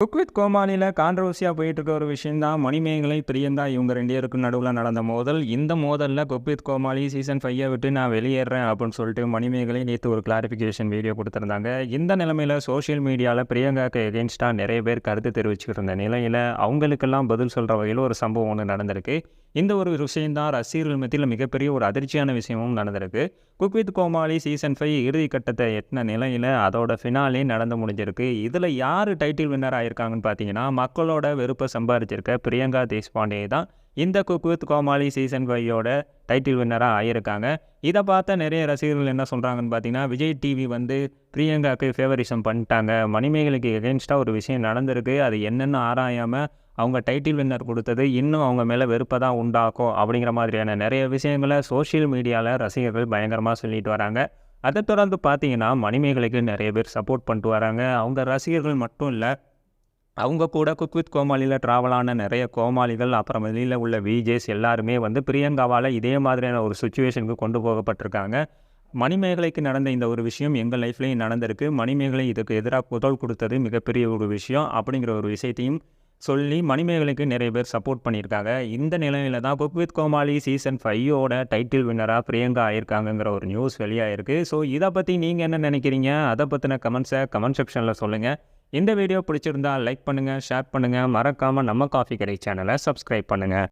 Cook with கோமாளியில் கான்ட்ரவர்சியாக போயிட்டு இருக்க ஒரு விஷயம் தான் மணிமேகலை பிரியங்கா இவங்க 2 பேருக்கும் நடுவில் நடந்த மோதல். இந்த மோதலில் குக் வித் கோமாளி சீசன் 5 விட்டு நான் வெளியேறேன் அப்படின்னு சொல்லிட்டு மணிமேகலை நேற்று ஒரு கிளாரிஃபிகேஷன் வீடியோ கொடுத்துருந்தாங்க. இந்த நிலைமையில் சோஷியல் மீடியாவில் பிரியங்காவுக்கு எகென்ஸ்டாக நிறைய பேர் கருத்து தெரிவிச்சுக்கிட்டு இருந்த நிலையில் அவங்களுக்கெல்லாம் பதில் சொல்கிற வகையில் ஒரு சம்பவம் ஒன்று நடந்திருக்கு. இந்த ஒரு விஷயம்தான் ரசிகர்கள் மத்தியில் மிகப்பெரிய ஒரு அதிர்ச்சியான விஷயமும் நடந்திருக்கு. குக் வித் கோமாளி சீசன் 5 இறுதி கட்டத்தை எட்டின நிலையில் அதோட ஃபினாலே நடந்து முடிஞ்சிருக்கு. இதில் யார் டைட்டில் வின்னர் ஆயிருக்காங்கன்னு பார்த்தீங்கன்னா, மக்களோட வெறுப்பை சம்பாதிச்சிருக்க பிரியங்கா தேஷ்பாண்டே தான் இந்த குக் வித் கோமாளி சீசன் 5யோட டைட்டில் வின்னராக ஆகியிருக்காங்க. இதை பார்த்த நிறைய ரசிகர்கள் என்ன சொல்கிறாங்கன்னு பார்த்தீங்கன்னா, விஜய் டிவி பிரியங்காவுக்கு ஃபேவரிசம் பண்ணிட்டாங்க, மணிமேகலைக்கு எகென்ஸ்டாக ஒரு விஷயம் நடந்திருக்கு, அது என்னென்னு ஆராயாமல் அவங்க டைட்டில் வின்னர் கொடுத்தது இன்னும் அவங்க மேலே வெறுப்பை தான் உண்டாக்கும் அப்படிங்கிற மாதிரியான நிறைய விஷயங்களை சோஷியல் மீடியாவில் ரசிகர்கள் பயங்கரமாக சொல்லிட்டு வராங்க. அதை தொடர்ந்து பார்த்தீங்கன்னா, மணிமேகலைக்கு நிறைய பேர் சப்போர்ட் பண்ணிட்டு வராங்க. அவங்க ரசிகர்கள் மட்டும் இல்லை, அவங்க கூட குக் வித் கோமாளியில் ட்ராவலான நிறைய கோமாளிகள், அப்புறம் வெளியில் உள்ள விஜேஸ் எல்லாருமே பிரியங்காவால் இதே மாதிரியான ஒரு சுச்சுவேஷனுக்கு கொண்டு போகப்பட்டிருக்காங்க. மணிமேகலைக்கு நடந்த இந்த ஒரு விஷயம் எங்கள் லைஃப்லேயும் நடந்திருக்கு, மணிமேகலை இதுக்கு எதிராக குரல் கொடுத்தது மிகப்பெரிய ஒரு விஷயம் அப்படிங்கிற ஒரு விஷயத்தையும் சொல்லி மணிமேகலைக்கு நிறைய பேர் சப்போர்ட் பண்ணியிருக்காங்க. இந்த நிலையில் தான் குக் வித் கோமாளி சீசன் 5யோட டைட்டில் வின்னராக பிரியங்கா ஆயிருக்காங்கங்கிற ஒரு நியூஸ் வெளியாகிருக்கு. ஸோ இதை பற்றி நீங்கள் என்ன நினைக்கிறீங்க? அதை பற்றின கமெண்ட்ஸை கமெண்ட் செக்ஷனில் சொல்லுங்கள். இந்த வீடியோ பிடிச்சிருந்தா லைக் பண்ணுங்கள், ஷேர் பண்ணுங்கள், மறக்காமல் நம்ம காஃபி கடை சேனலை சப்ஸ்கிரைப் பண்ணுங்கள்.